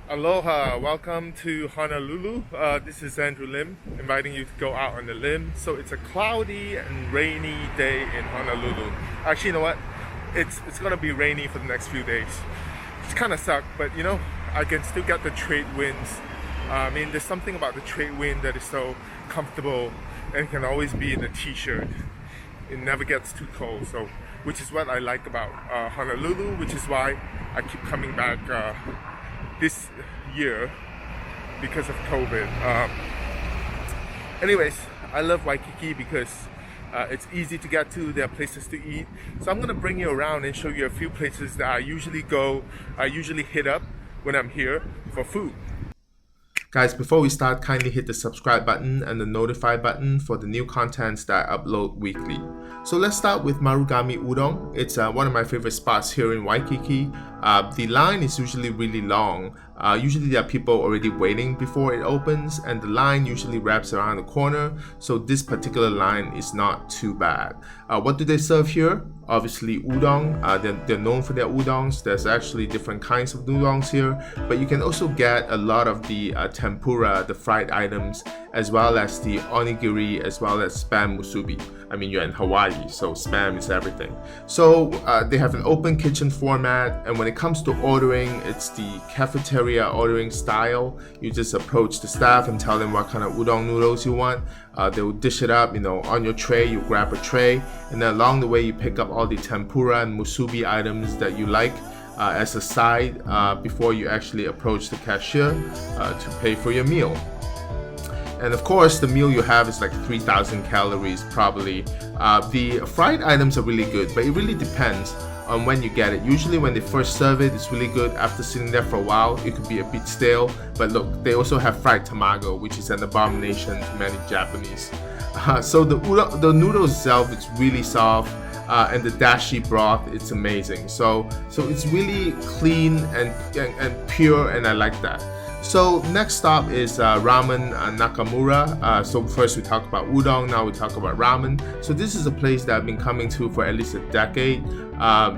Aloha, welcome to Honolulu. This is Andrew Lim, inviting you to go out on the limb. So it's a cloudy and rainy day in Honolulu. Actually, you know what? It's gonna be rainy for the next few days. It's kind of suck, but you know, I can still get the trade winds. I mean, there's something about the trade wind that is so comfortable, and it can always be in a t-shirt. It never gets too cold, so which is what I like about Honolulu, which is why I keep coming back this year because of COVID. Anyways, I love Waikiki because it's easy to get to. There are places to eat. So I'm gonna bring you around and show you a few places that I usually hit up when I'm here for food. Guys, before we start, kindly hit the subscribe button and the notify button for the new contents that I upload weekly. So let's start with Marugami Udon. It's one of my favorite spots here in Waikiki. The line is usually really long. Usually there are people already waiting before it opens, and the line usually wraps around the corner, so this particular line is not too bad. What do they serve here? Obviously udon. They're known for their udons. There's actually different kinds of udons here, but you can also get a lot of the tempura, the fried items, as well as the onigiri, as well as spam musubi. I mean, you're in Hawaii, so spam is everything. So they have an open kitchen format, and when it comes to ordering, it's the cafeteria ordering style. You just approach the staff and tell them what kind of udon noodles you want. They will dish it up, you know, on your tray. You grab a tray, and then along the way you pick up all the tempura and musubi items that you like as a side before you actually approach the cashier to pay for your meal. And of course, the meal you have is like 3,000 calories probably. The fried items are really good, but it really depends on when you get it. Usually when they first serve it, it's really good. After sitting there for a while, it could be a bit stale. But look, they also have fried tamago, which is an abomination to many Japanese. So the noodle itself, it's really soft. And the dashi broth, it's amazing. So it's really clean and pure, and I like that. So next stop is Ramen Nakamura. So first we talk about udon, now we talk about ramen. So this is a place that I've been coming to for at least a decade.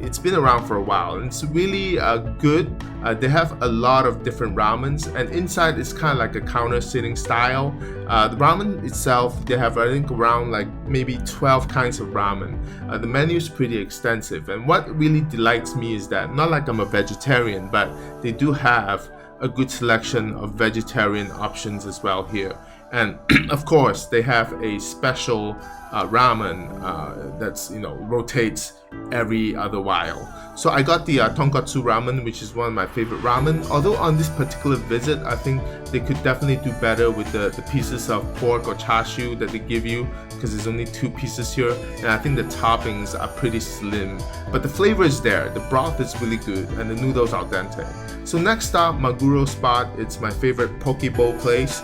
It's been around for a while, and it's really good. They have a lot of different ramens, and inside it's kind of like a counter sitting style. The ramen itself, they have I think around like maybe 12 kinds of ramen. The menu is pretty extensive, and what really delights me is that, not like I'm a vegetarian, but they do have a good selection of vegetarian options as well here. And of course, they have a special ramen that's, you know, rotates every other while. So I got the tonkatsu ramen, which is one of my favorite ramen. Although on this particular visit, I think they could definitely do better with the pieces of pork or chashu that they give you, because there's only 2 pieces here, and I think the toppings are pretty slim. But the flavor is there, the broth is really good, and the noodles al dente. So next stop, Maguro Spot. It's my favorite Pokeball place.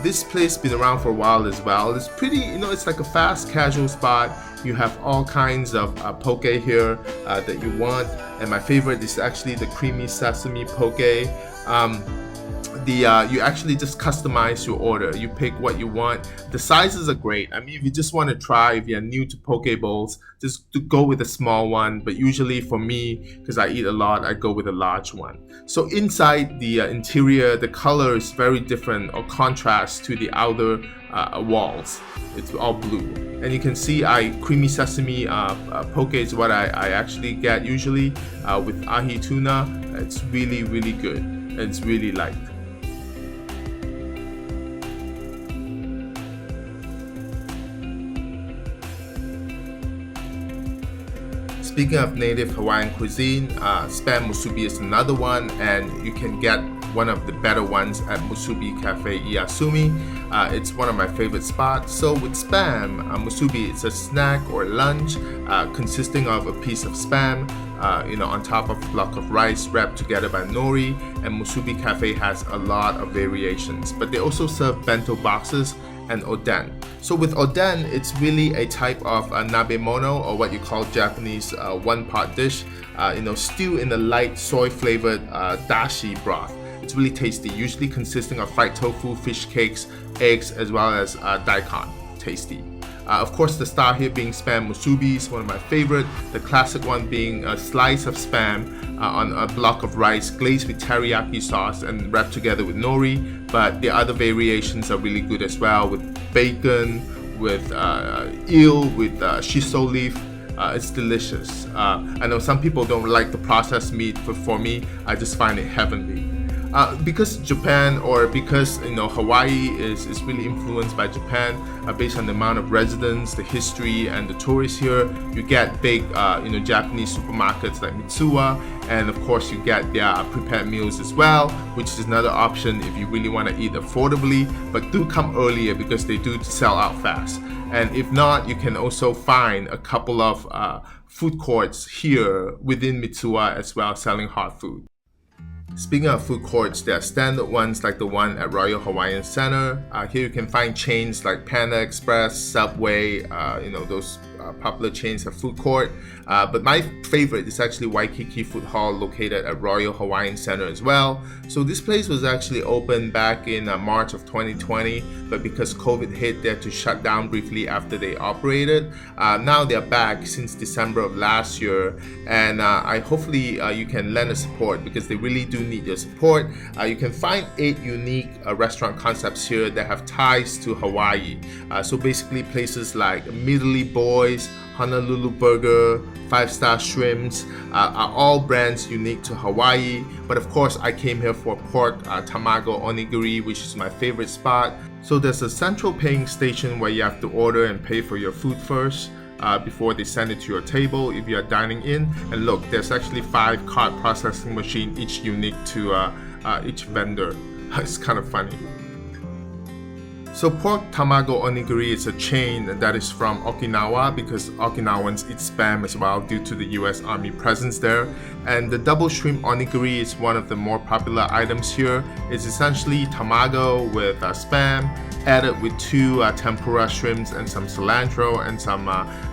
This place has been around for a while as well. It's pretty, you know, it's like a fast casual spot. You have all kinds of poke here that you want, and my favorite is actually the creamy sesame poke. You actually just customize your order. You pick what you want. The sizes are great. I mean, if you just want to try, if you're new to Pokeballs, just to go with a small one. But usually for me, because I eat a lot, I go with a large one. So inside the interior, the color is very different or contrast to the outer walls. It's all blue. And you can see creamy sesame poke is what I actually get usually with ahi tuna. It's really, really good. And it's really liked. Speaking of native Hawaiian cuisine, spam musubi is another one, and you can get one of the better ones at Musubi Cafe Iyasumi. It's one of my favorite spots. So with spam, musubi, it's a snack or lunch consisting of a piece of spam, on top of a block of rice wrapped together by nori. And Musubi Cafe has a lot of variations, but they also serve bento boxes, and oden. So with oden, it's really a type of nabemono, or what you call Japanese one-pot dish, stew in a light soy-flavored dashi broth. It's really tasty, usually consisting of fried tofu, fish cakes, eggs, as well as daikon. Tasty. Of course, the star here being spam musubi is one of my favorite. The classic one being a slice of spam on a block of rice glazed with teriyaki sauce and wrapped together with nori. But the other variations are really good as well, with bacon, with eel, with shiso leaf. It's delicious. I know some people don't like the processed meat, but for me, I just find it heavenly. Because Japan, or because Hawaii is really influenced by Japan, based on the amount of residents, the history, and the tourists here, you get big Japanese supermarkets like Mitsuha, and of course you get their prepared meals as well, which is another option if you really want to eat affordably, but do come earlier because they do sell out fast. And if not, you can also find a couple of food courts here within Mitsuha as well, selling hot food. Speaking of food courts, there are standard ones like the one at Royal Hawaiian Center. Here you can find chains like Panda Express, Subway, those popular chains have food court. But my favorite is actually Waikiki Food Hall, located at Royal Hawaiian Center as well. So this place was actually opened back in March of 2020, but because COVID hit, they had to shut down briefly after they operated. Now they're back since December of last year, and hopefully you can lend a support, because they really do need your support. You can find 8 unique restaurant concepts here that have ties to Hawaii. So basically places like Middley Boys, Honolulu Burger, 5-Star Shrimps are all brands unique to Hawaii. But of course, I came here for pork tamago onigiri, which is my favorite spot. So there's a central paying station where you have to order and pay for your food first before they send it to your table if you are dining in. And look, there's actually 5 card processing machines, each unique to each vendor. It's kind of funny. So pork tamago onigiri is a chain that is from Okinawa, because Okinawans eat spam as well due to the US Army presence there. And the double shrimp onigiri is one of the more popular items here. It's essentially tamago with spam, added with 2 tempura shrimps and some cilantro and some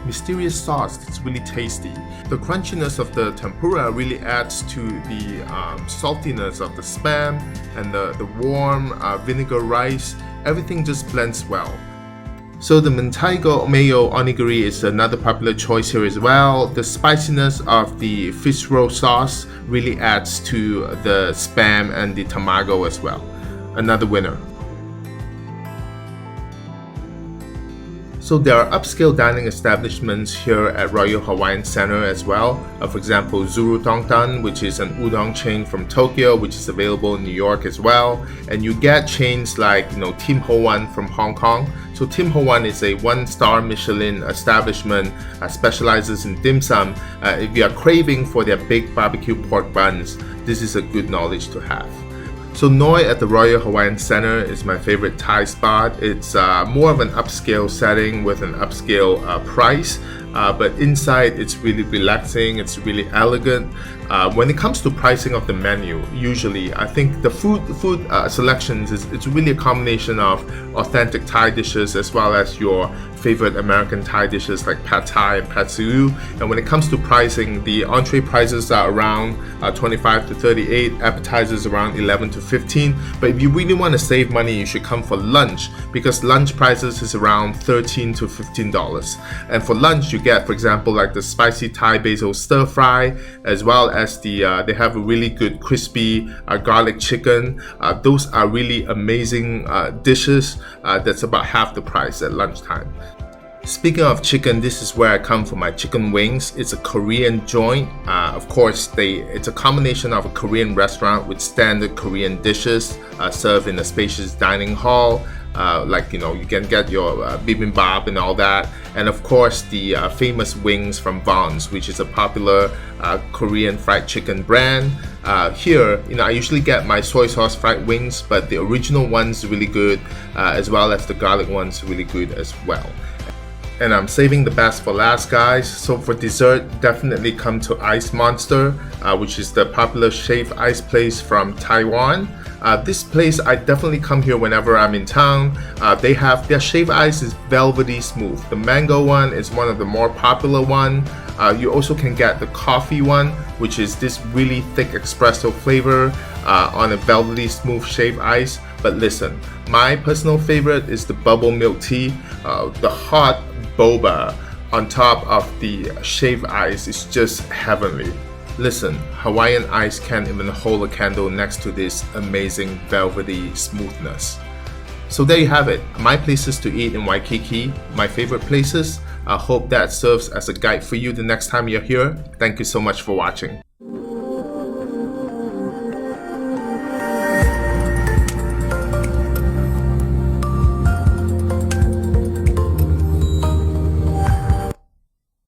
mysterious sauce that's really tasty. The crunchiness of the tempura really adds to the saltiness of the spam, and the warm vinegar rice. Everything just blends well. So the Mentaiko Mayo Onigiri is another popular choice here as well. The spiciness of the fish roll sauce really adds to the spam and the tamago as well. Another winner. So there are upscale dining establishments here at Royal Hawaiian Center as well. For example, Zuru Tongtan, which is an udon chain from Tokyo, which is available in New York as well. And you get chains like Tim Ho Wan from Hong Kong. So Tim Ho Wan is a 1-star Michelin establishment, specializes in dim sum. If you are craving for their big barbecue pork buns, this is a good knowledge to have. So Noi at the Royal Hawaiian Center is my favorite Thai spot. It's more of an upscale setting with an upscale price, but inside it's really relaxing, it's really elegant. When it comes to pricing of the menu, usually I think the food selections it's really a combination of authentic Thai dishes as well as your favorite American Thai dishes like pad Thai and pad see ew. And when it comes to pricing, the entree prices are around 25 to 38, appetizers around 11 to 15. But if you really want to save money, you should come for lunch, because lunch prices is around $13 to $15. And for lunch, you get, for example, like the spicy Thai basil stir fry, as well as they have a really good crispy garlic chicken. Those are really amazing dishes. That's about half the price at lunchtime. Speaking of chicken, this is where I come for my chicken wings. It's a Korean joint. Of course, it's a combination of a Korean restaurant with standard Korean dishes served in a spacious dining hall. You can get your bibimbap and all that. And of course, the famous wings from Vons, which is a popular Korean fried chicken brand. Here, I usually get my soy sauce fried wings, but the original one's really good, as well as the garlic one's really good as well. And I'm saving the best for last, guys. So for dessert, definitely come to Ice Monster, which is the popular shaved ice place from Taiwan. This place, I definitely come here whenever I'm in town. They have their shaved ice is velvety smooth. The mango one is one of the more popular one. You also can get the coffee one, which is this really thick espresso flavor on a velvety smooth shaved ice. But listen, my personal favorite is the bubble milk tea. The hot boba on top of the shaved ice is just heavenly. Listen, Hawaiian ice can't even hold a candle next to this amazing velvety smoothness. So there you have it, my places to eat in Waikiki, my favorite places. I hope that serves as a guide for you the next time you're here. Thank you so much for watching.